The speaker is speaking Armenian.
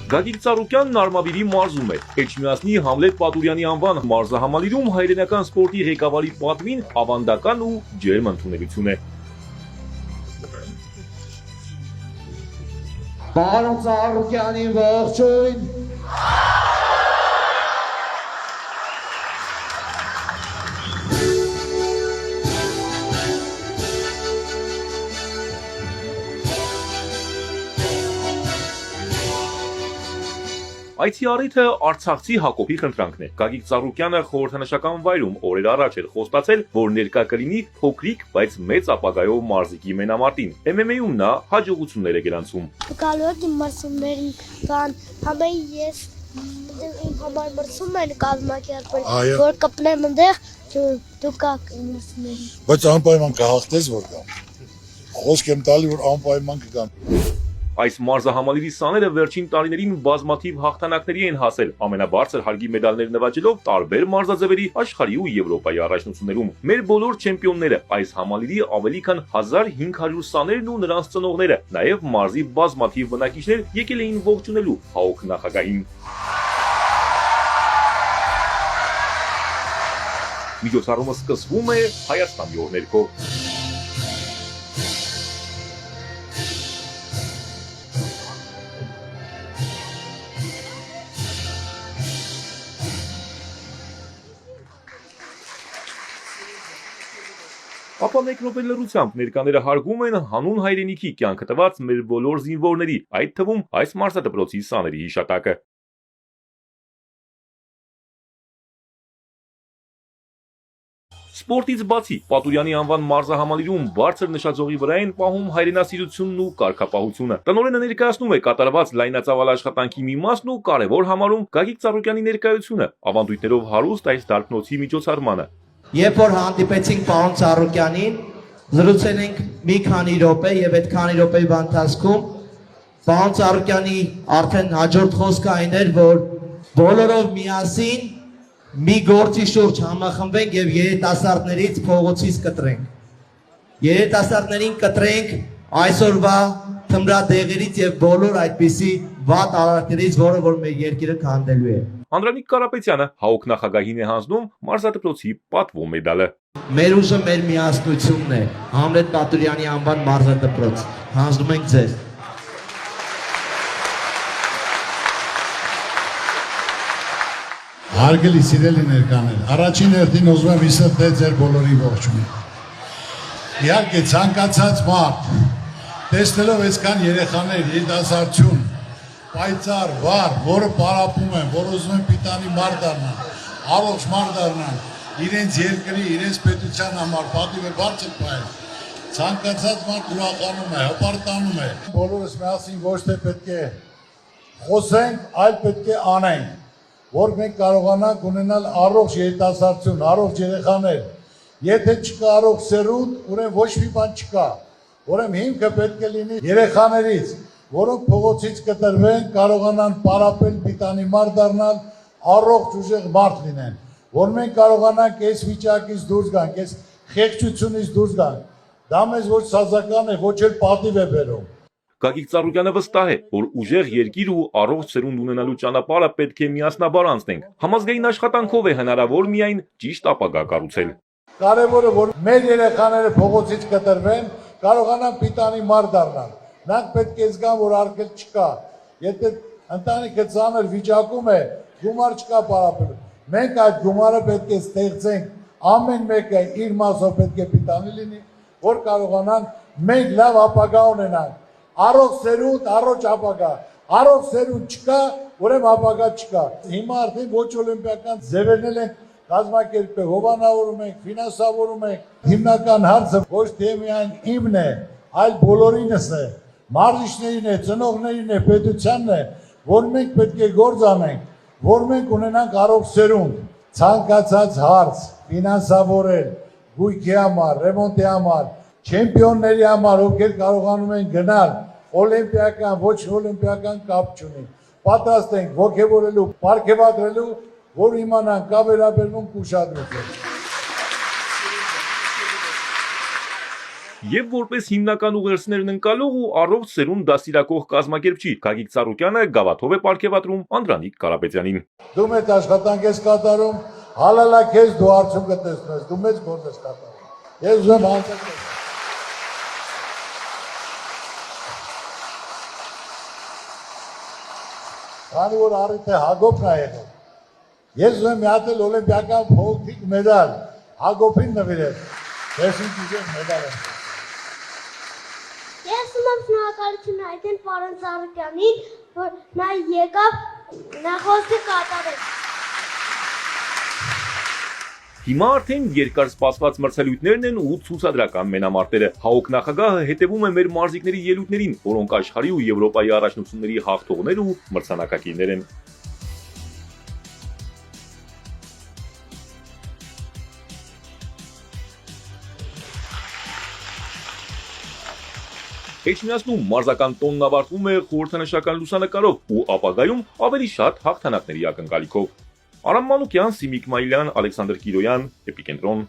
Գագիկ Ծառուկյանն Արմավիրի մարզում է։ Էջմիածնի Համլետ Պատուրյանի անվան մարզահամալիրում հայրենական սպորտի ղեկավարի պատվին ավանդական ու ջերմ ընդունելություն է։ Պարոն Ծառուկյանին ողջույն։ Այցի առիթը արցախցի Հակոբի խնդրանքն է։ Գագիկ Ծառուկյանը խորհրդանշական վայրում օրեր առաջ էր խոստացել, որ ներկա կլինի փոքրիկ, բայց մեծ ապագայով մարզիկի մենամարտին։ MMA-ում նա հաջողություններ է գրանցում։ Գալու եմ մարզումներին կան, համեի ես իմ համար մրցում են կազմակերպել, որ կպնեմ ընդեղ դու կաք մարզումներին։ Բայց անպայման կհաղթես որ կա։ Խոսք եմ տալի, որ անպայման կգան։ Այս մարզահամալիրի սաները վերջին տարիներին բազմաթիվ հաղթանակների են հասել, ամենաբարձր հարգի մեդալներ նվաճելով տարբեր մարզաձևերի աշխարհի ու Եվրոպայի առաջնություններում։ Մեր բոլոր չեմպիոնները, այս համալիրի ավելի քան 1500 սաներն ու նրանց ծնողները, նաև մարզի բազմաթիվ բնակիչներ եկել էին ողջունելու ՀԱՕԿ նախագահին։ Միջոցառումը սկսվում է Հայաստանի օրներքով։ Ապա մեկ րոպե լռությամբ ներկաները հարգում են հանուն հայրենիքի կյանքը տված մեր բոլոր զինվորների, այդ թվում այս մարզադպրոցի սաների հիշատակը։ Սպորտից բացի Պատուրյանի անվան մարզահամալիրում բարձր նշաձողի վրա են պահում հայրենասիրությունն ու կարգապահությունը։ Տնօրենը ներկայացնում է կատարված լայնածավալ աշխատանքի մի մասն ու կարևոր համարում Գագիկ Ծառուկյանի ներկայությունը, ավանդույթներով հարուստ այս դարբնոցի միջոցառմանը։ Երբ որ հանդիպեցինք պարոն Ծառուկյանին, զրուցել ենք մի քանի րոպե եւ այդ քանի րոպեի ընթացքում պարոն Ծառուկյանի արդեն հաջորդ խոսքը այն էր, որ բոլորով միասին մի գործի շուրջ համախմբենք եւ երիտասարդներից փողոցից կտրենք։ Երիտասարդներին կտրենք այսօրվա թմրադեղերից եւ բոլոր այդպիսի վատ արարքներից, որը որ մեր երկիրը քանդելու է։ Անդրանիկ Կարապետյանը ՀԱՕԿ նախագահին է հանձնում մարզադպրոցի պատվո մեդալը։ Մեր ուժը մեր միասնությունն է, Համլետ Պատուրյանի անվան մարզադպրոց, հանձնում ենք ձեզ։ Հարգելի սիրելի ներկաներ, առաջին հերթին ուզում եմ իսրտել ձեր բոլորի ողջույնը։ Իհարկե ցանկացած մարդ, տեսնելով այսքան երեխաներ, երիտասարդություն, պայծառ, վառ, որը պարապում են, որ ուզում են պիտանի մարդ դառնան, առողջ մարդ դառնան, իրենց երկրի, իրենց պետության համար պատիվ է բարձր պահել, ցանկացած մարդ ուրախանում է, հպարտանում է։ Բոլորս միասին ոչ թե պետք է խոսենք, այլ պետք է անենք, որ մենք կարողանանք ունենալ առողջ երիտասարդություն, առողջ երեխաներ։ Եթե չկա առողջ սերունդ, ուրեմն ոչ մի բան չկա։ Ուրեմն հիմքը պետք է լինի երեխաներից, որոնք փողոցից կտրվեն, կարողանան պարապել, պիտանի մարդ դառնալ, առողջ ուժեղ մարդ լինեն, որ մենք կարողանանք այս վիճակից դուրս գանք, այս խեղճությունից դուրս գանք։ Դա մեզ ոչ սազական է, ոչ էլ պատիվ է բերում։ Գագիկ Ծառուկյանը վստահ է, որ ուժեղ երկիր ու առողջ սերունդ ունենալու ճանապարհը պետք է միասնաբար անցնենք։ Համազգային աշխատանքով է հնարավոր միայն ճիշտ ապագա կառուցել։ Կարևորը որ մեր երեխաները փողոցից կտրվեն, կարողանան պիտանի մարդ դառնալ։ Նրանք պետք է զգան, որ արգել չկա։ Եթե ընտանիքը ծանր վիճակում է, գումար չկա պարապելու։ Մենք այդ գումարը պետք է ստեղծենք, ամեն մեկը իր մասով պետք է պիտանի լինի, որ կարողանան մենք լավ ապագա ունենանք։ Առողջ սերունդ, առողջ ապագա։ Առողջ սերունդ չկա, ուրեմն ապագա չկա։ Հիմա արդեն ոչ օլիմպիական ձևերն են կազմակերպել, հովանավորում ենք, ֆինանսավորում ենք։ Հիմնական հարցը ոչ թե միայն իմն է, այլ բոլորինս է, մարզիչներին է, ծնողներին է, պետությանն է, որ մենք պետք է գործ անենք, որ մենք ունենանք առողջ սերունդ, ցանկացած հարց, ֆինանսավորել, գույքի համար, ռեմոնտի համար, չեմպիոնների համար, ովքեր կարողանում են գնալ, օլիմպիական, ոչ օլիմպիական կապ չունի։ Պատրաստ ենք ոգևորելու, պարգևատրելու, որ իմանան կա վերաբերվում ուշադրություն։ Եվ որպես հիմնական ուղերձներն ընկալող ու առողջ սերունդ դաստիարակող կազմակերպչի Գագիկ Ծառուկյանը գավաթով է պարգևատրում Անդրանիկ Կարապետյանին։ Դու մեծ աշխատանք ես կատարում, հալալա քեզ դու արդյունքը տեսնես, դու մեծ գործ ես կատարում։ Ես ուզում հանձնել։ Քանի որ առիթ է Հակոբն է եղել, ես ուզում մի հատ էլ օլիմպիական փողոքիկ մեդալ Հակոբին նվիրել։ Ես ինքս մեդալ եմ։ Ես ում շնորհակալություն հայտնել պարոն Ծառուկյանին, որ նա եկավ, նա խոսքը կատարեց։ Հիմա արդեն երկար սպասված մրցելույթներն են ու ցուցադրական մենամարտերը։ ՀԱՕԿ նախագահը հետևում է մեր մարզիկների ելույթներին, որոնք աշխարհի ու Եվրոպայի առաջնությունների հաղթողներ ու մրցանակակիրներ են։ Էջմիածնում մարզական տոնն ավարտվում է խորհրդանշական լուսանկարով ու ապագայում ավելի շատ հաղթանակների ակնկալիքով։ Արամ Մանուկյան, Սիմիկ Մայլյան, Ալեքսանդր Կիրոյան, Էպիկենտրոն։